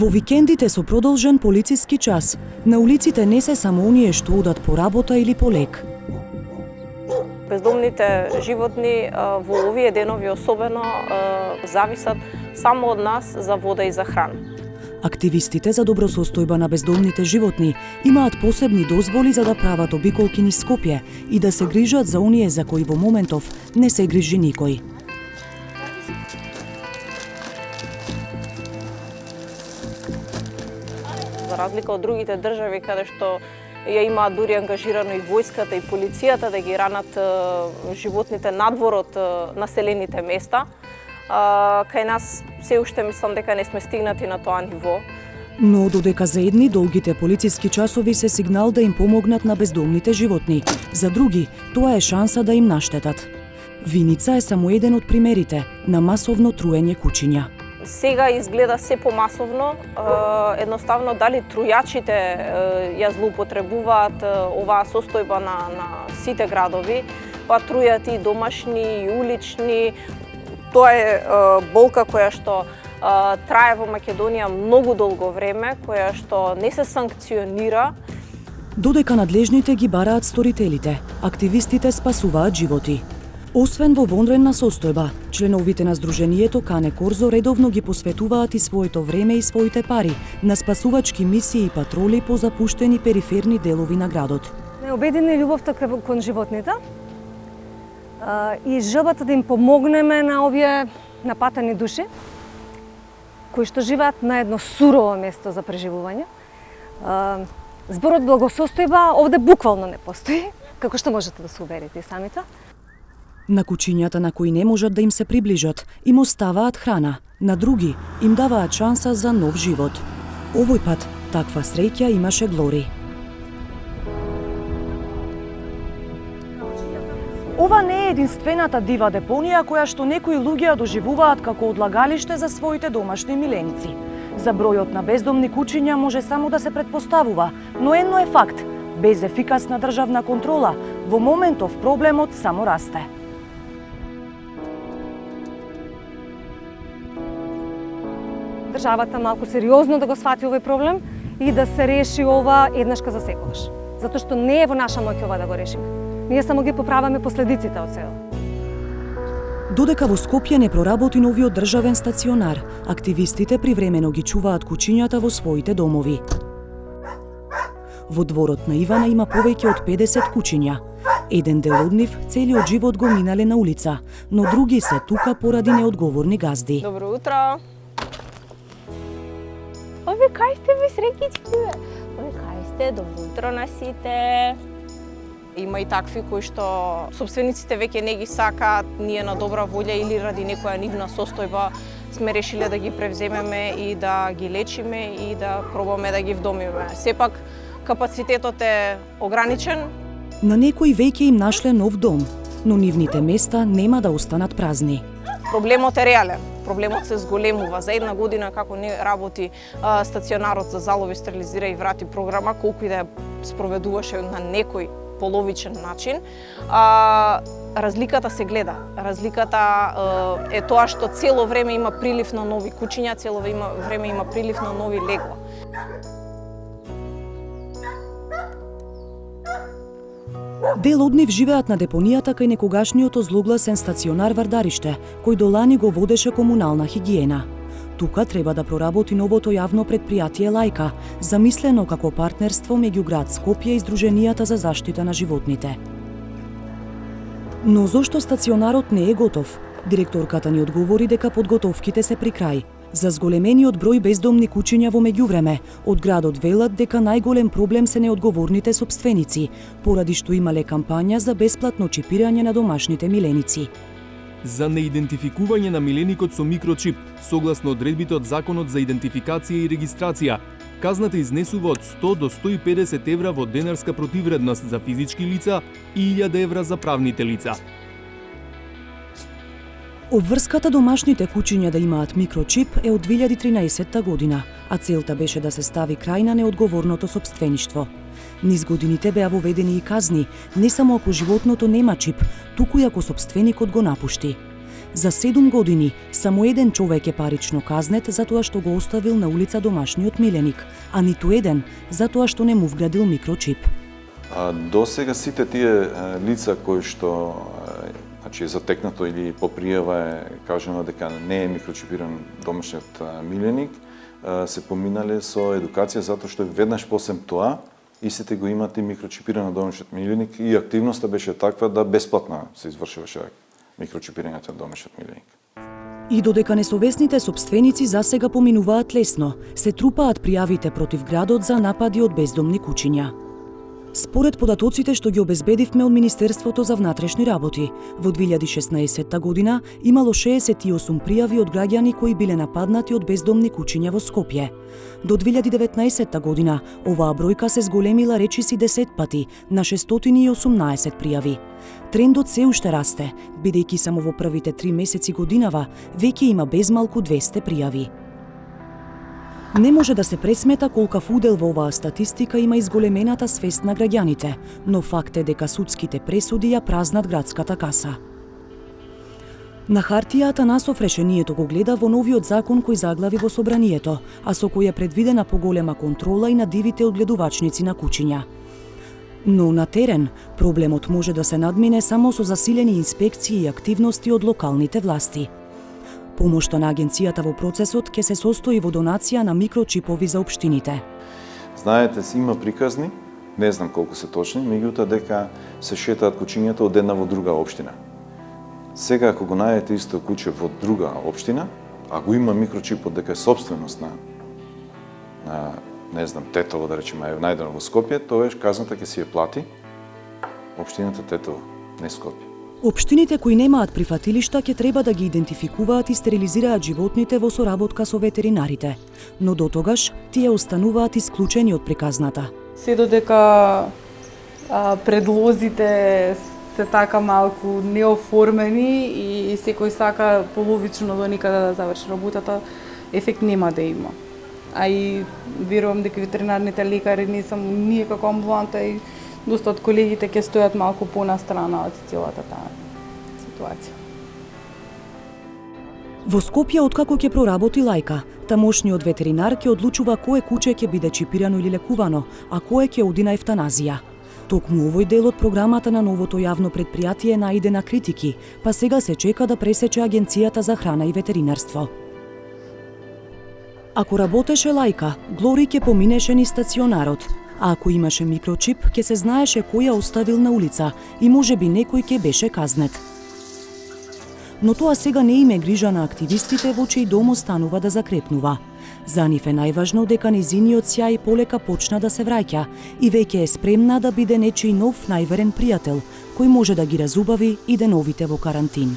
Во викендите со продолжен полициски час, на улиците не се само оние што одат по работа или по лек. Бездомните животни во овие денови особено зависат само од нас за вода и за храна. Активистите за добросостојба на бездомните животни имаат посебни дозволи за да прават обиколки низ Скопје и да се грижат за оние за кои во моментов не се грижи никој. За разлика од другите држави каде што ја имаат дури ангажирано и војската и полицијата да ги ранат животните надвор од населените места, кај нас се уште мислам дека не сме стигнати на тоа ниво. Но додека за едни долгите полициски часови се сигнал да им помогнат на бездомните животни, за други тоа е шанса да им наштетат. Виница е само еден од примерите на масовно труење кучиња. Сега изгледа се помасовно, едноставно дали трујачите ја злоупотребуваат оваа состојба на сите градови, па трујат и домашни и улични. Тоа е болка која што трае во Македонија многу долго време, која што не се санкционира. Додека надлежните ги бараат сторителите, активистите спасуваат животи. Освен во вонредна состојба, членовите на Сдруженијето Кане Корзо редовно ги посветуваат и своето време и своите пари на спасувачки мисии и патроли по запуштени периферни делови на градот. Необедена е љубовта кон животните и желбата да им помогнеме на овие напатени души кои што живеат на едно сурово место за преживување. Зборот благосостојба овде буквално не постои, како што можете да се уверите и самите. На кучињата на кои не можат да им се приближат, им оставаат храна, на други им даваат шанса за нов живот. Овој пат таква среќа имаше Глори. Ова не е единствената дива депонија која што некои луѓе ја доживуваат како одлагалиште за своите домашни миленици. За бројот на бездомни кучиња може само да се претпоставува, но едно е факт: без ефикасна државна контрола, во моментов проблемот само расте. Државата малку сериозно да го свати овој проблем и да се реши ова еднашка за секогаш. Затоа што не е во наша моќ ова да го решиме. Ние само ги поправаме последиците од сева. Додека во Скопје не проработи новиот државен стационар, активистите привремено ги чуваат кучињата во своите домови. Во дворот на Ивана има повеќе од 50 кучиња. Еден дел од нив целиот живот го минале на улица, но други се тука поради неодговорни газди. Добро утро! Ове кај сте бе срекички бе? Ове кај сте? Добро утро на сите! Има и такви кои што собствениците веќе не ги сакаат, ние на добра волја или ради некоја нивна состојба сме решиле да ги превземеме и да ги лечиме и да пробаме да ги вдомиме. Сепак капацитетот е ограничен. На некои веќе им нашле нов дом, но нивните места нема да останат празни. Проблемот е реален. Проблемот се зголемува. За една година како не работи стационарот за залови, стерилизира и врати програма, колку и да ја спроведуваше на некој половичен начин, разликата се гледа. Разликата е тоа што цело време има прилив на нови кучиња, цело време има прилив на нови легла. Дел од нив живеат на депонијата кај некогашниот озлогласен стационар Вардариште, кој до лани го водеше комунална хигиена. Тука треба да проработи новото јавно предпријатие Лајка, замислено како партнерство меѓу град Скопје и Сдруженијата за заштита на животните. Но зошто стационарот не е готов? Директорката ни одговори дека подготовките се при крај. За зголемениот број бездомни кучиња во меѓувреме, од градот велат дека најголем проблем се неодговорните сопственици, поради што имале кампања за бесплатно чипирање на домашните миленици. За неидентификување на миленикот со микрочип, согласно одредбите од Законот за идентификација и регистрација, казната изнесува од 100 до 150 евра во денарска противредност за физички лица и 1000 евра за правните лица. Обврската домашните кучиња да имаат микрочип е од 2013 година, а целта беше да се стави крај на неодговорното сопствеништво. Низ годините беа воведени и казни, не само ако животното нема чип, туку и ако сопственикот го напушти. За 7 години само еден човек е парично казнет затоа што го оставил на улица домашниот миленик, а ниту еден затоа што не му вградил микрочип. До сега сите тие лица кои што значи затекнато или по пријава е кажано дека не е микрочипиран домашниот миленик, се поминале со едукација затоа што веднаш посем тоа истите го имат и микрочипиран домашниот миленик и активноста беше таква да бесплатно се извршуваше микрочипирањето на домашниот миленик. И додека несовесните сопственици засега поминуваат лесно, се трупаат пријавите против градот за напади од бездомни кучиња. Според податоците што ги обезбедивме од Министерството за внатрешни работи, во 2016 година имало 68 пријави од граѓани кои биле нападнати од бездомни кучиња во Скопје. До 2019 година оваа бројка се зголемила речиси 10 пати на 618 пријави. Трендот се уште расте, бидејќи само во првите 3 месеци годинава веќе има безмалку 200 пријави. Не може да се пресмета колкав удел во оваа статистика има изголемената свест на граѓаните, но факт е дека судските пресуди ја празнат градската каса. На хартија Атанасов решението го гледа во новиот закон кој заглави во собранието, а со кој е предвидена поголема контрола и на дивите одгледувачници на кучиња. Но на терен проблемот може да се надмине само со засилени инспекции и активности од локалните власти. Помошта на агенцијата во процесот ќе се состои во донација на микрочипови за општините. Знаете, има приказни, не знам колку се точни, меѓутоа дека се шетаат кучињата од една во друга општина. Сега ако го најдете исто куче во друга општина, а го има микрочипот дека е собственост на не знам, Тетово, да речеме, е најдено во Скопје, тогаш казната ќе си ја плати општината Тетово, не Скопје. Општините кои немаат прифатилишта ќе треба да ги идентификуваат и стерилизираат животните во соработка со ветеринарите, но до тогаш тие остануваат исклучени од приказната. Се додека предлозите се така малку неоформени и секој сака половично до никаде да заврши работата, ефект нема да има. А и верувам дека ветеринарните лекари не само ние како амбуланта и доста од колегите ќе стојат малку понастрана од целата таа ситуација. Во Скопје, откако ќе проработи Лајка, тамошниот ветеринар ќе одлучува кое куче ќе биде чипирано или лекувано, а кое ќе оди на евтаназија. Токму овој дел од програмата на новото јавно предпријатие наиде на критики, па сега се чека да пресече Агенцијата за храна и ветеринарство. Ако работеше Лајка, Глори ќе поминеше ни стационарот, а ако имаше микрочип, ќе се знаеше кој ја оставил на улица и можеби некој ќе беше казнет. Но тоа сега не им е грижа на активистите во чиј дом останува да закрепнува. За нив е најважно дека незиниот сјај полека почна да се враќа и веќе е спремна да биде нечиј нов најверен пријател, кој може да ги разубави и деновите во карантин.